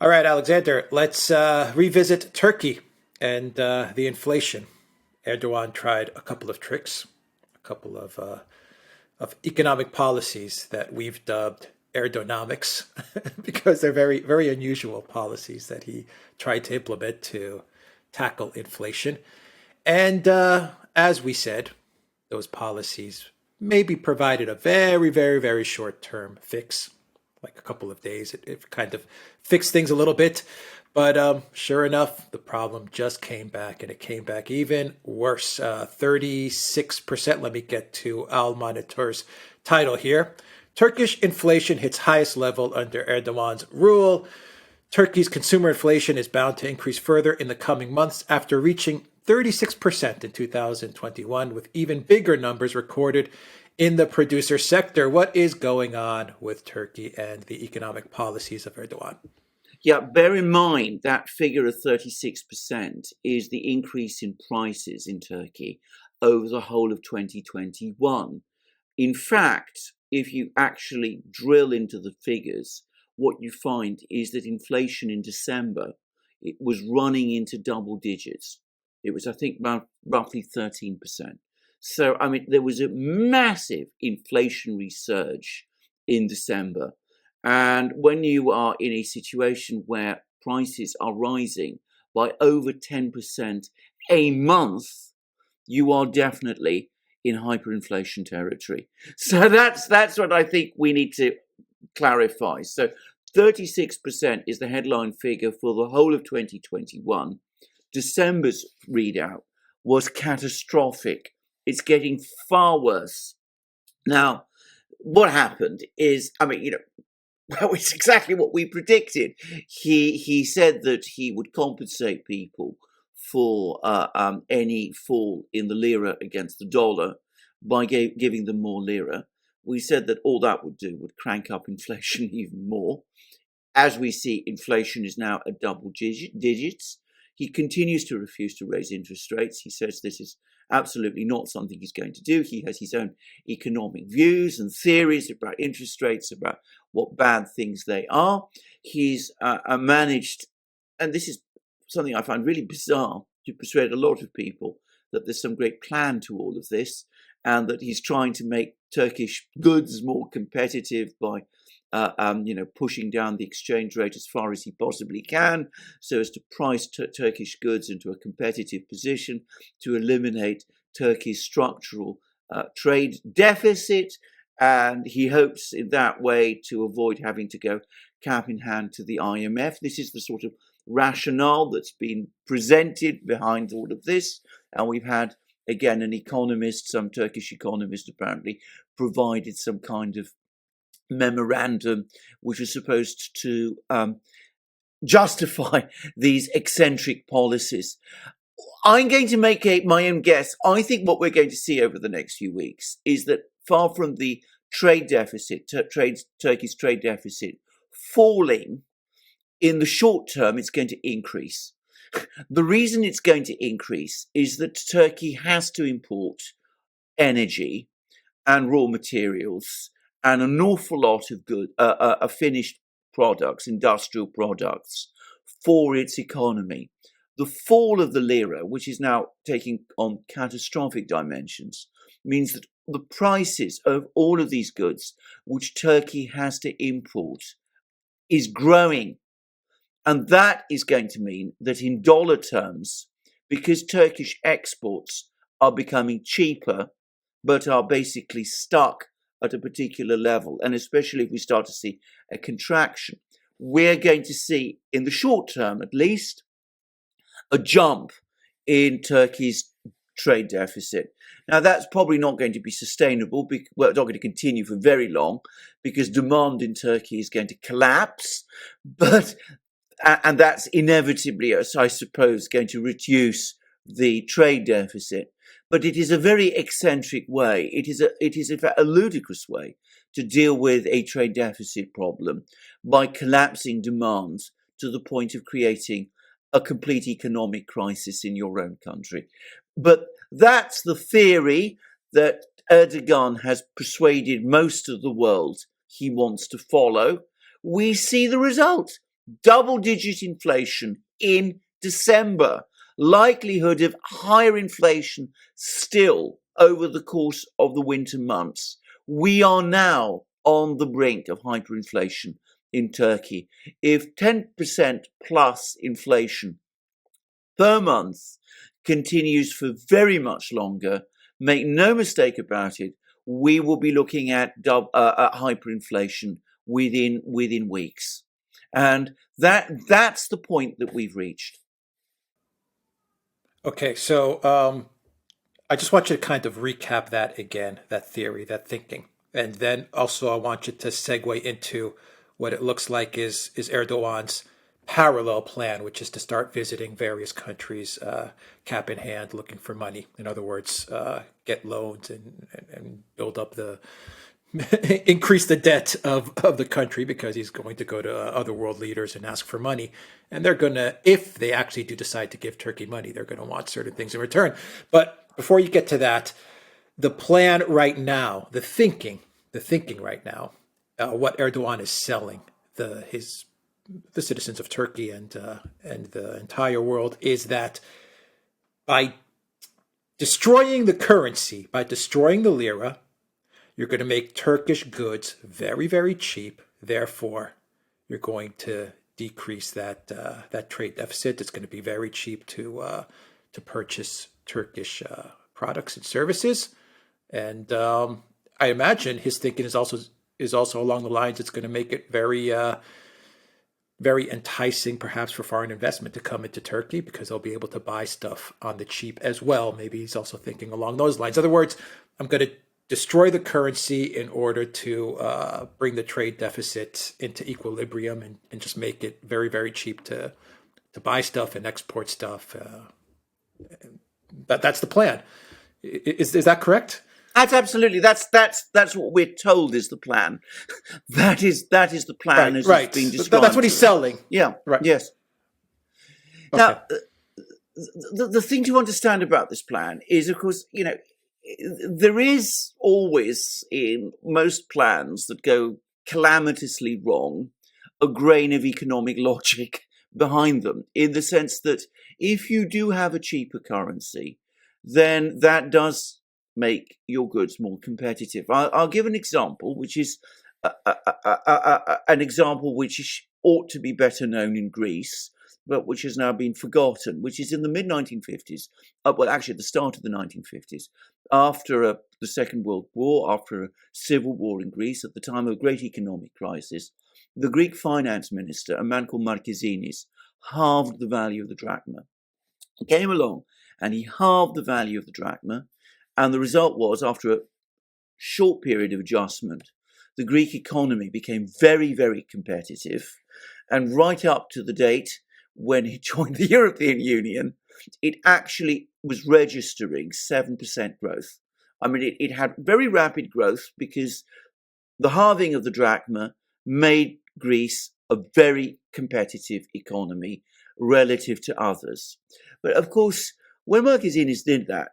All right, Alexander, let's revisit Turkey and the inflation. Erdogan tried a couple of tricks, a couple of economic policies that we've dubbed Erdonomics because they're very, very unusual policies that he tried to implement to tackle inflation. And as we said, those policies maybe provided a very, very, very short term fix, like a couple of days. It kind of fixed things a little bit. But sure enough, the problem just came back, and it came back even worse. 36%. Let me get to Al Monitor's title here. Turkish inflation hits highest level under Erdogan's rule. Turkey's consumer inflation is bound to increase further in the coming months after reaching 36% in 2021, with even bigger numbers recorded in the producer sector. What is going on with Turkey and the economic policies of Erdogan? Yeah, bear in mind that figure of 36% is the increase in prices in Turkey over the whole of 2021. In fact, if you actually drill into the figures, what you find is that inflation in December, it was running into double digits. It was, I think, about roughly 13%. So, I mean, there was a massive inflationary surge in December. And when you are in a situation where prices are rising by over 10% a month, you are definitely in hyperinflation territory. So that's what I think we need to clarify. So 36% is the headline figure for the whole of 2021. December's readout was catastrophic. It's getting far worse. Now, what happened is, well, it's exactly what we predicted. He said that he would compensate people for any fall in the lira against the dollar by giving them more lira. We said that all that would do would crank up inflation even more. As we see, inflation is now at double digits. He continues to refuse to raise interest rates. He says this is absolutely not something he's going to do. He has his own economic views and theories about interest rates, about what bad things they are. He's managed, and this is something I find really bizarre, to persuade a lot of people that there's some great plan to all of this, and that he's trying to make Turkish goods more competitive by pushing down the exchange rate as far as he possibly can, so as to price Turkish goods into a competitive position, to eliminate Turkey's structural trade deficit. And he hopes in that way to avoid having to go cap in hand to the IMF. This is the sort of rationale that's been presented behind all of this. And we've had, again, an economist, some Turkish economist apparently, provided some kind of memorandum which is supposed to justify these eccentric policies. I'm going to make my own guess. I think what we're going to see over the next few weeks is that far from the trade deficit, Turkey's trade deficit falling, in the short term, it's going to increase. The reason it's going to increase is that Turkey has to import energy and raw materials and an awful lot of finished products, industrial products, for its economy. The fall of the lira, which is now taking on catastrophic dimensions, means that the prices of all of these goods, which Turkey has to import, is growing. And that is going to mean that in dollar terms, because Turkish exports are becoming cheaper, but are basically stuck at a particular level, and especially if we start to see a contraction, we're going to see, in the short term at least, a jump in Turkey's trade deficit. Now, that's probably not going to be sustainable, well, it's not going to continue for very long, because demand in Turkey is going to collapse, and that's inevitably, I suppose, going to reduce the trade deficit. But it is a very eccentric way. It is in fact a ludicrous way to deal with a trade deficit problem, by collapsing demand to the point of creating a complete economic crisis in your own country. But that's the theory that Erdogan has persuaded most of the world he wants to follow. We see the result. double-digit inflation in December, likelihood of higher inflation still over the course of the winter months. We are now on the brink of hyperinflation in Turkey. If 10% plus inflation per month continues for very much longer, make no mistake about it, we will be looking at hyperinflation within weeks. And that's the point that we've reached. Okay, so I just want you to kind of recap that again, that theory, that thinking. And then also I want you to segue into what it looks like is Erdogan's parallel plan, which is to start visiting various countries, cap in hand, looking for money. In other words, get loans and build up increase the debt of the country, because he's going to go to other world leaders and ask for money. And they're going to, if they actually do decide to give Turkey money, they're going to want certain things in return. But before you get to that, the plan right now, the thinking right now, what Erdogan is selling the citizens of Turkey and the entire world is that by destroying the currency, by destroying the lira, you're going to make Turkish goods very, very cheap. Therefore, you're going to decrease that trade deficit. It's going to be very cheap to purchase Turkish products and services. And I imagine his thinking is also along the lines. It's going to make it very very enticing, perhaps, for foreign investment to come into Turkey, because they'll be able to buy stuff on the cheap as well. Maybe he's also thinking along those lines. In other words, I'm going to destroy the currency in order to bring the trade deficit into equilibrium and just make it very, very cheap to buy stuff and export stuff. That's the plan. Is that correct? That's absolutely. That's what we're told is the plan. That is the plan as it's been described. That's what he's selling. Yeah. Right. Yes. Okay. Now, the thing to understand about this plan is, of course, there is always, in most plans that go calamitously wrong, a grain of economic logic behind them, in the sense that if you do have a cheaper currency, then that does make your goods more competitive. I'll give an example, which is an example which ought to be better known in Greece, but which has now been forgotten, which is in the mid-1950s, well, actually at the start of the 1950s, after the Second World War, after a civil war in Greece, at the time of a great economic crisis, the Greek finance minister, a man called Markizinis, halved the value of the drachma. He came along and he halved the value of the drachma, and the result was, after a short period of adjustment, the Greek economy became very, very competitive, and right up to the date when it joined the European Union, it actually was registering 7% growth. I mean, it had very rapid growth because the halving of the drachma made Greece a very competitive economy relative to others. But of course, when Markizinis did that,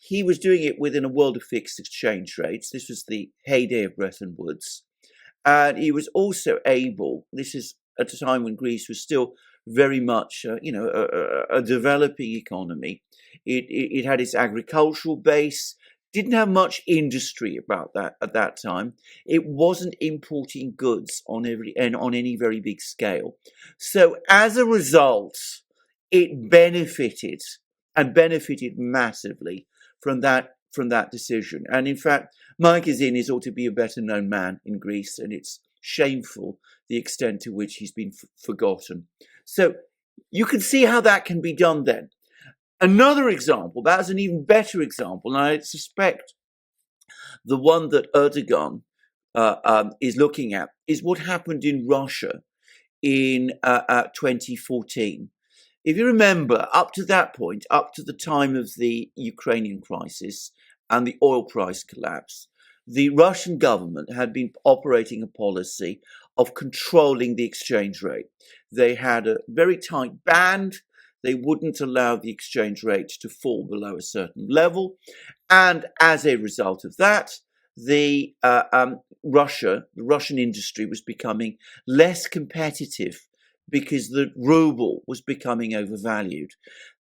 he was doing it within a world of fixed exchange rates. This was the heyday of Bretton Woods. And he was also able, this is at a time when Greece was still very much, a developing economy. It had its agricultural base, didn't have much industry about that at that time. It wasn't importing goods on any very big scale. So as a result, it benefited massively from that decision. And in fact, Markizinis ought to be a better known man in Greece, and it's shameful the extent to which he's been forgotten. So you can see how that can be done then. Another example, that's an even better example, and I suspect the one that Erdogan is looking at, is what happened in Russia in 2014. If you remember, up to that point, up to the time of the Ukrainian crisis and the oil price collapse, the Russian government had been operating a policy of controlling the exchange rate. They had a very tight band. They wouldn't allow the exchange rate to fall below a certain level. And as a result of that, the Russian industry was becoming less competitive because the ruble was becoming overvalued.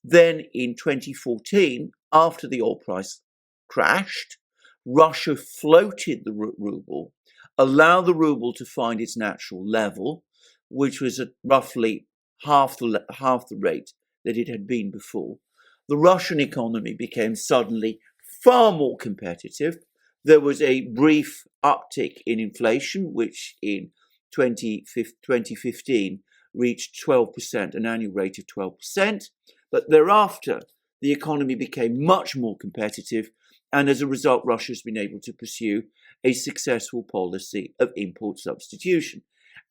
Then in 2014, after the oil price crashed, Russia floated the ruble, allowed the ruble to find its natural level, which was at roughly half the rate that it had been before. The Russian economy became suddenly far more competitive. There was a brief uptick in inflation, which in 2015 reached 12%, an annual rate of 12%. But thereafter, the economy became much more competitive, and as a result, Russia has been able to pursue a successful policy of import substitution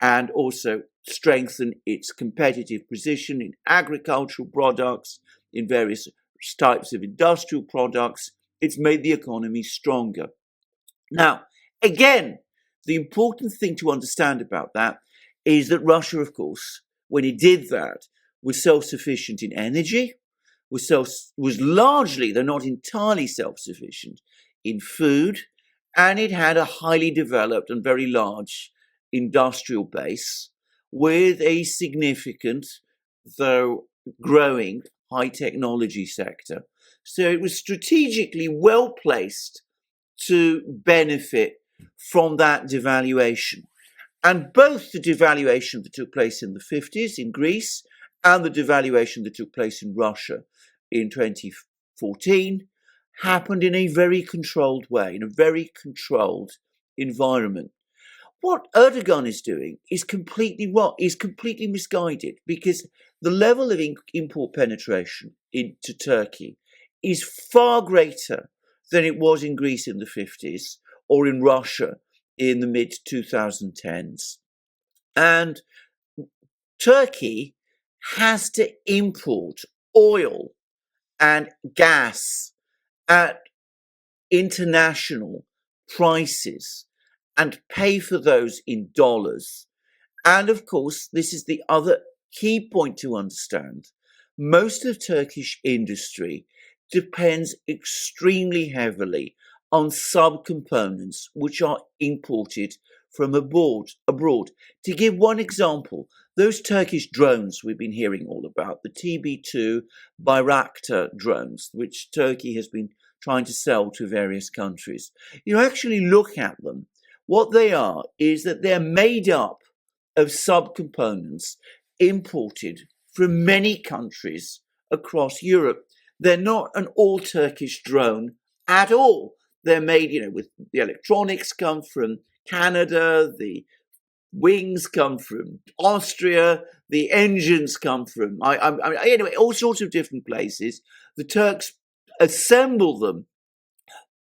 and also strengthen its competitive position in agricultural products, in various types of industrial products. It's made the economy stronger. Now, again, the important thing to understand about that is that Russia, of course, when it did that, was self-sufficient in energy, was largely, though not entirely self-sufficient, in food, and it had a highly developed and very large industrial base with a significant, though growing, high technology sector. So it was strategically well placed to benefit from that devaluation. And both the devaluation that took place in the 50s in Greece and the devaluation that took place in Russia in 2014 happened in a very controlled way, in a very controlled environment. What Erdogan is doing is completely misguided, because the level of import penetration into Turkey is far greater than it was in Greece in the 50s or in Russia in the mid-2010s. And Turkey has to import oil and gas at international prices and pay for those in dollars. And of course, this is the other key point to understand. Most of Turkish industry depends extremely heavily on subcomponents which are imported from abroad. To give one example, those Turkish drones we've been hearing all about, the TB2 Bayraktar drones, which Turkey has been trying to sell to various countries. You actually look at them, what they are is that they're made up of subcomponents imported from many countries across Europe. They're not an all Turkish drone at all. They're made, with the electronics come from Canada, the wings come from Austria, the engines come from, anyway, all sorts of different places. The Turks assemble them,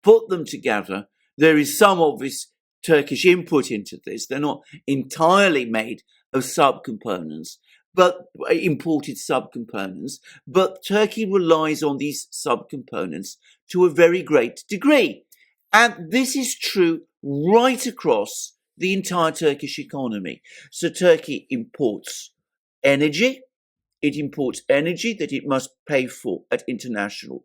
put them together. There is some obvious Turkish input into this. They're not entirely made of subcomponents, but imported subcomponents. But Turkey relies on these subcomponents to a very great degree. And this is true right across the entire Turkish economy. So Turkey imports energy. It imports energy that it must pay for at international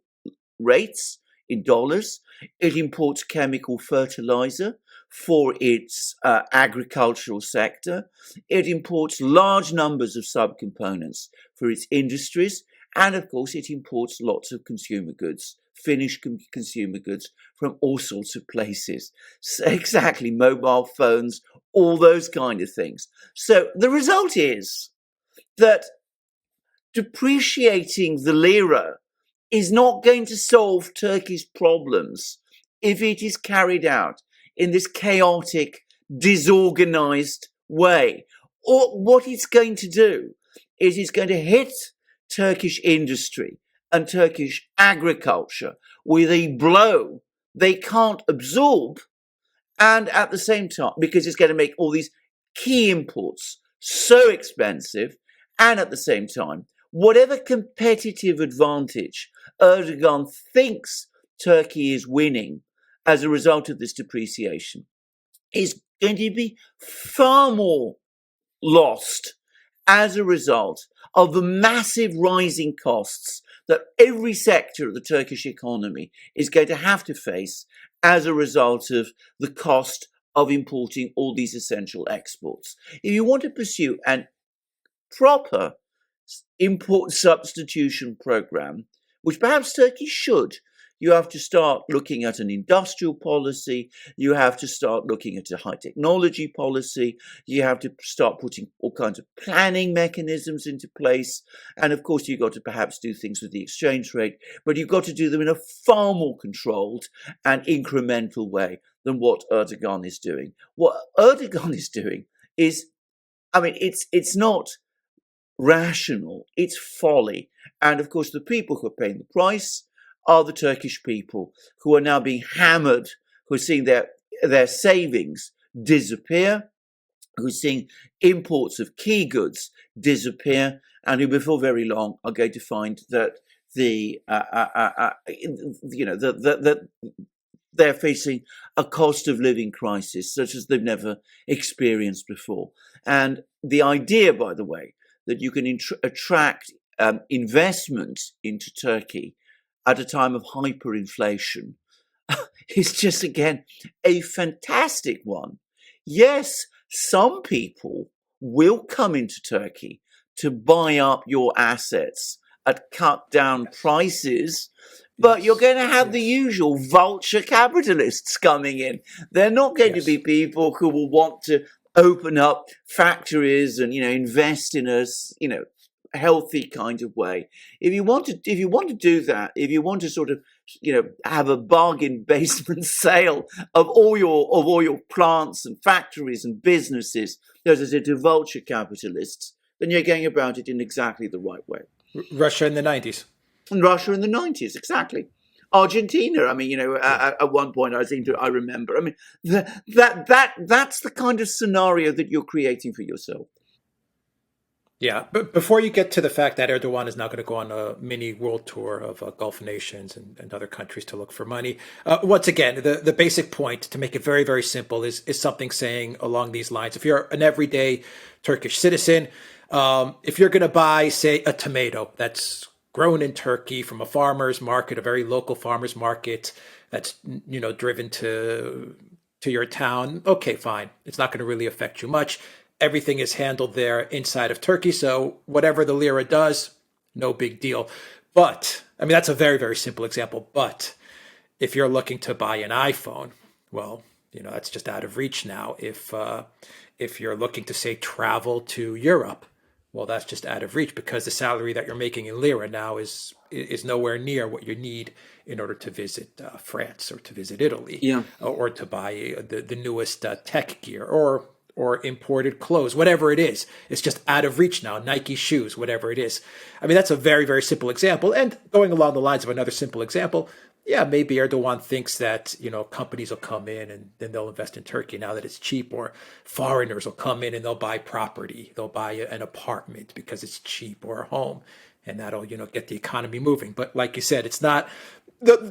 rates in dollars. It imports chemical fertilizer for its agricultural sector. It imports large numbers of subcomponents for its industries. And of course, it imports lots of consumer goods, finished consumer goods from all sorts of places. So exactly, mobile phones, all those kind of things. So the result is that depreciating the lira is not going to solve Turkey's problems if it is carried out in this chaotic, disorganized way. Or what it's going to do is it's going to hit Turkish industry and Turkish agriculture with a blow they can't absorb, and at the same time, because it's going to make all these key imports so expensive, and at the same time, whatever competitive advantage Erdogan thinks Turkey is winning as a result of this depreciation is going to be far more lost as a result of the massive rising costs that every sector of the Turkish economy is going to have to face as a result of the cost of importing all these essential exports. If you want to pursue an proper import substitution program, which perhaps Turkey should. You have to start looking at an industrial policy. You have to start looking at a high technology policy. You have to start putting all kinds of planning mechanisms into place. And of course, you've got to perhaps do things with the exchange rate, but you've got to do them in a far more controlled and incremental way than what Erdogan is doing. What Erdogan is doing is, it's not rational, it's folly. And of course, the people who are paying the price are the Turkish people, who are now being hammered, who are seeing their savings disappear, who are seeing imports of key goods disappear, and who before very long are going to find that they're facing a cost of living crisis such as they've never experienced before. And the idea, by the way, that you can attract investment into Turkey at a time of hyperinflation is just, again, a fantastic one. Yes, some people will come into Turkey to buy up your assets at cut down prices, but you're going to have the usual vulture capitalists coming in. They're not going to be people who will want to open up factories and, invest in a, healthy kind of way. If you want to do that, if you want to sort of, have a bargain basement sale of all your plants and factories and businesses, as I said, to vulture capitalists, then you're going about it in exactly the right way. Russia in the 90s. And Russia in the 90s, exactly. Argentina, at one point I remember. That's the kind of scenario that you're creating for yourself. Yeah, but before you get to the fact that Erdogan is now going to go on a mini world tour of Gulf nations and other countries to look for money, once again, the basic point, to make it very, very simple, is something saying along these lines. If you're an everyday Turkish citizen, if you're going to buy, say, a tomato that's grown in Turkey from a farmer's market, a very local farmer's market that's, driven to your town, okay, fine. It's not going to really affect you much. Everything is handled there inside of Turkey. So whatever the lira does, no big deal. But, that's a very, very simple example. But if you're looking to buy an iPhone, well, that's just out of reach now. If you're looking to, say, travel to Europe, well, that's just out of reach because the salary that you're making in lira now is nowhere near what you need in order to visit France or to visit Italy, or to buy the newest tech gear or imported clothes, whatever it is. It's just out of reach now. Nike shoes, whatever it is. That's a very, very simple example. And going along the lines of another simple example, maybe Erdogan thinks that, companies will come in and then they'll invest in Turkey now that it's cheap, or foreigners will come in and they'll buy property. They'll buy an apartment because it's cheap, or a home, and that'll, get the economy moving. But like you said, it's not.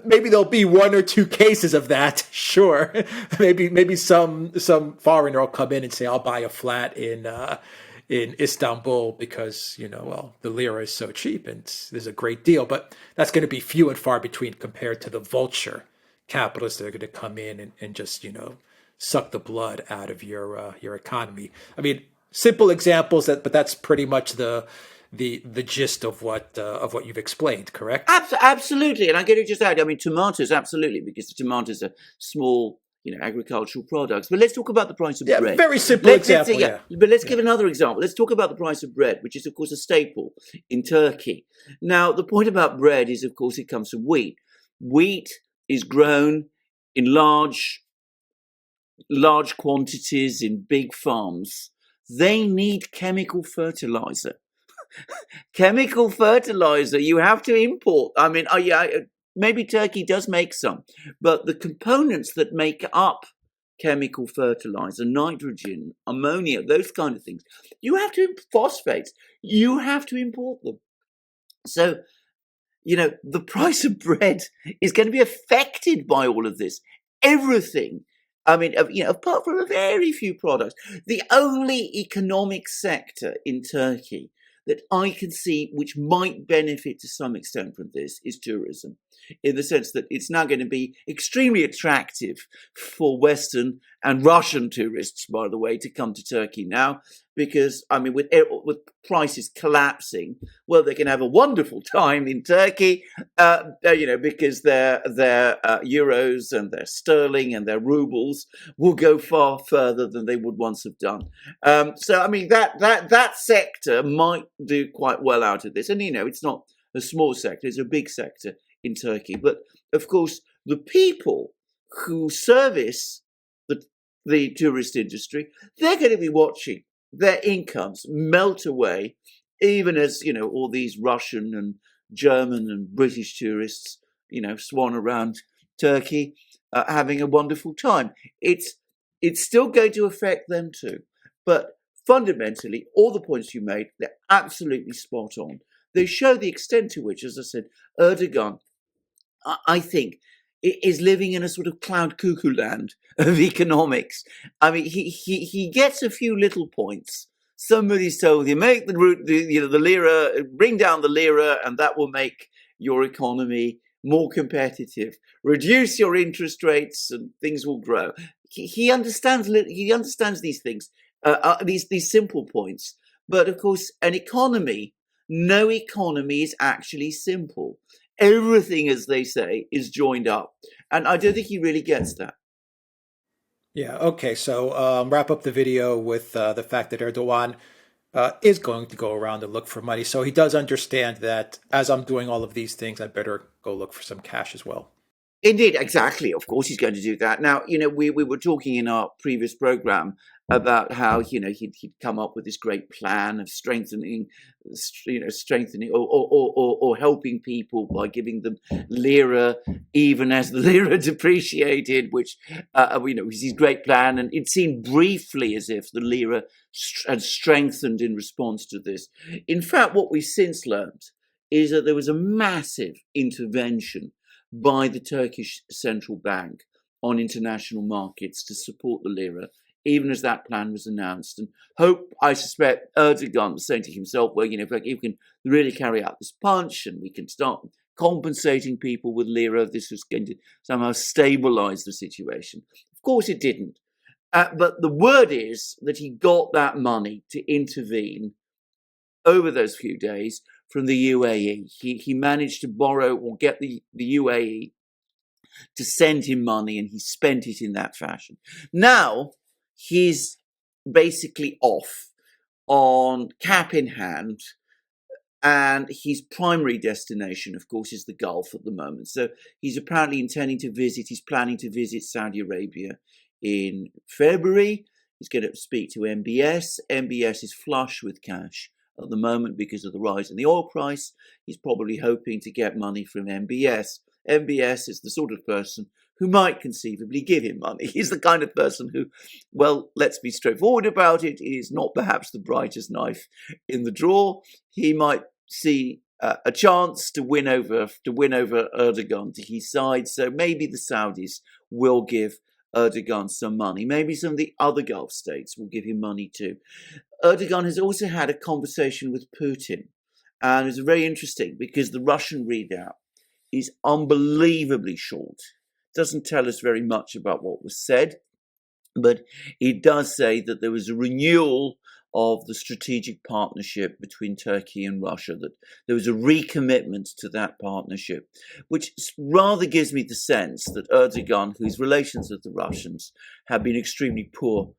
Maybe there'll be one or two cases of that. Sure, maybe some foreigner will come in and say, "I'll buy a flat in Istanbul because the lira is so cheap and there's a great deal." But that's going to be few and far between compared to the vulture capitalists that are going to come in and just suck the blood out of your economy. Simple examples, but that's pretty much the gist of what you've explained, correct? Absolutely, and I'm going to just add, tomatoes, absolutely, because the tomatoes are small, agricultural products. But let's talk about the price of bread. Very simple example. But let's give another example. Let's talk about the price of bread, which is, of course, a staple in Turkey. Now, the point about bread is, of course, it comes from wheat. Wheat is grown in large quantities in big farms. They need chemical fertilizer. Chemical fertilizer you have to import. Maybe Turkey does make some, but the components that make up chemical fertilizer, nitrogen, ammonia, those kind of things, phosphates, you have to import them. So, the price of bread is going to be affected by all of this. Everything. Apart from a very few products, the only economic sector in Turkey that I can see which might benefit to some extent from this is tourism, in the sense that it's now going to be extremely attractive for Western and Russian tourists, by the way, to come to Turkey now. because, I mean, with prices collapsing, well, they can have a wonderful time in Turkey, because their euros and their sterling and their rubles will go far further than they would once have done. So, I mean, that sector might do quite well out of this. And, it's not a small sector, it's a big sector in Turkey. But, of course, the people who service the tourist industry, they're going to be watching their incomes melt away, even as, all these Russian and German and British tourists, swan around Turkey, having a wonderful time. It's still going to affect them too. But fundamentally, all the points you made, they're absolutely spot on. They show the extent to which, as I said, Erdogan, I think, is living in a sort of cloud cuckoo land of economics. I mean, he gets a few little points. Somebody's told you, make the lira, bring down the lira, and that will make your economy more competitive. Reduce your interest rates, and things will grow. He understands these things, these simple points. But of course, no economy is actually simple. Everything, as they say, is joined up. And I don't think he really gets that. Yeah, okay. So wrap up the video with the fact that Erdogan is going to go around and look for money. So he does understand that as I'm doing all of these things, I better go look for some cash as well. Indeed, exactly. Of course, he's going to do that. Now, we were talking in our previous program about how, he'd come up with this great plan of strengthening or helping people by giving them lira, even as the lira depreciated, which, was his great plan. And it seemed briefly as if the lira had strengthened in response to this. In fact, what we've since learned is that there was a massive intervention by the Turkish central bank on international markets to support the lira, even as that plan was announced. And I suspect Erdogan was saying to himself, well, if we can really carry out this punch and we can start compensating people with lira, this was going to somehow stabilize the situation. Of course it didn't. But the word is that he got that money to intervene over those few days from the UAE. He managed to borrow or get the UAE to send him money, and he spent it in that fashion. Now he's basically off on cap in hand, and his primary destination, of course, is the Gulf at the moment. So he's apparently he's planning to visit Saudi Arabia in February. He's going to speak to MBS. MBS is flush with cash at the moment because of the rise in the oil price. He's probably hoping to get money from MBS. MBS is the sort of person who might conceivably give him money. He's the kind of person who, well, let's be straightforward about it, is not perhaps the brightest knife in the drawer. He might see a chance to win over Erdogan to his side. So maybe the Saudis will give Erdogan some money. Maybe some of the other Gulf states will give him money too. Erdogan has also had a conversation with Putin, and it's very interesting because the Russian readout is unbelievably short. It doesn't tell us very much about what was said, but it does say that there was a renewal of the strategic partnership between Turkey and Russia, that there was a recommitment to that partnership, which rather gives me the sense that Erdogan, whose relations with the Russians have been extremely poor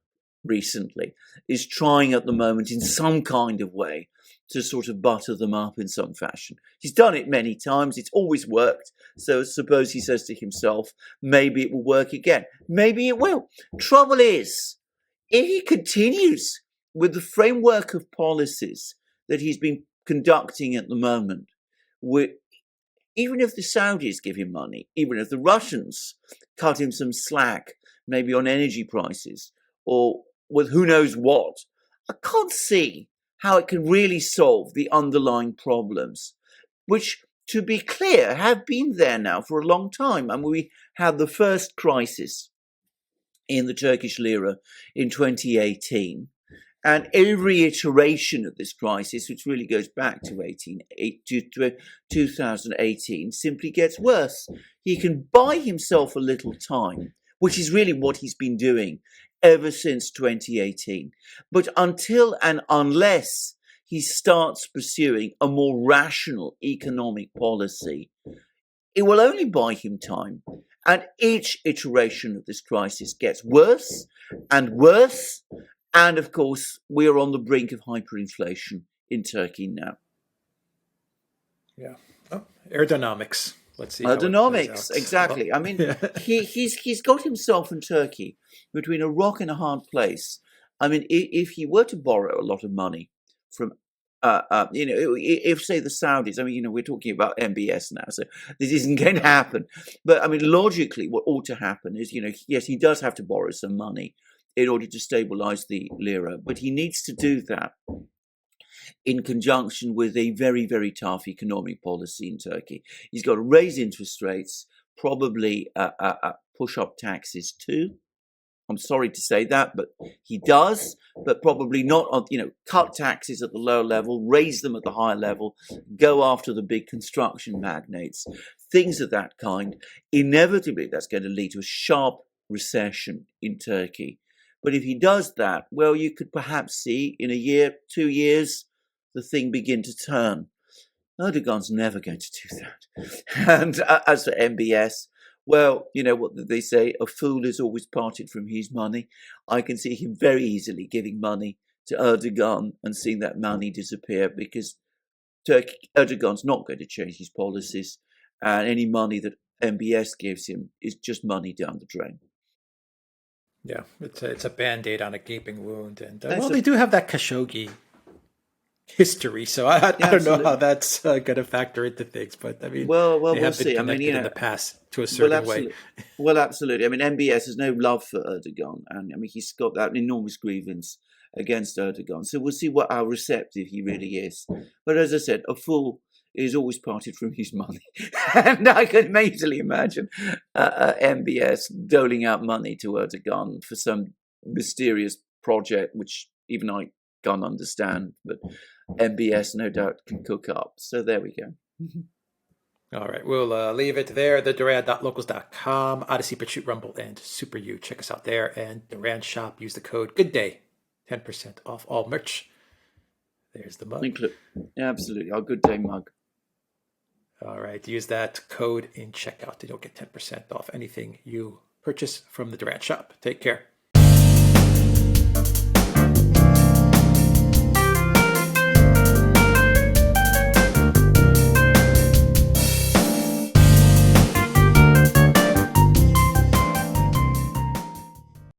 recently, is trying at the moment in some kind of way to sort of butter them up in some fashion. He's done it many times. It's always worked. So suppose he says to himself, maybe it will work again. Maybe it will. Trouble is, if he continues with the framework of policies that he's been conducting at the moment, even if the Saudis give him money, even if the Russians cut him some slack, maybe on energy prices, or with who knows what, I can't see how it can really solve the underlying problems, which, to be clear, have been there now for a long time. I mean, we had the first crisis in the Turkish lira in 2018, and every iteration of this crisis, which really goes back to 2018, simply gets worse. He can buy himself a little time, which is really what he's been doing ever since 2018. But until and unless he starts pursuing a more rational economic policy, it will only buy him time. And each iteration of this crisis gets worse and worse. And of course, we're on the brink of hyperinflation in Turkey now. Yeah. Oh, Erdonomics. Let's see. Erdonomics, exactly. Well, I mean, he's got himself in Turkey between a rock and a hard place. I mean, if he were to borrow a lot of money from, if say the Saudis, I mean, we're talking about MBS now, so this isn't going to happen. But I mean, logically, what ought to happen is, yes, he does have to borrow some money in order to stabilize the lira, but he needs to do that in conjunction with a very, very tough economic policy in Turkey. He's got to raise interest rates, probably push up taxes too. I'm sorry to say that, but he does, but probably not on, cut taxes at the lower level, raise them at the higher level, go after the big construction magnates, things of that kind. Inevitably, that's going to lead to a sharp recession in Turkey. But if he does that, well, you could perhaps see in a year, 2 years, the thing begin to turn. Erdogan's never going to do that. And as for MBS, well, what they say, a fool is always parted from his money. I can see him very easily giving money to Erdogan and seeing that money disappear, because Erdogan's not going to change his policies, and any money that MBS gives him is just money down the drain. Yeah, it's a Band-Aid on a gaping wound. And they do have that Khashoggi history, so I don't know how that's going to factor into things, but I mean, we'll they have been see. connected in the past to a certain way. Well, absolutely. I mean, MBS has no love for Erdogan, and I mean, he's got that enormous grievance against Erdogan. So we'll see how receptive he really is. But as I said, a fool is always parted from his money, and I can easily imagine MBS doling out money to Erdogan for some mysterious project, which even I can't understand, but MBS no doubt can cook up. So there we go. All right, we'll leave it there. The Duran.locals.com, ODYSEE, BitChute, Rumble, and Super U. Check us out there. And Duran Shop, use the code GOODDAY, 10% off all merch. There's the mug. Absolutely, our Good Day mug. All right, use that code in checkout. You'll get 10% off anything you purchase from the Duran Shop. Take care.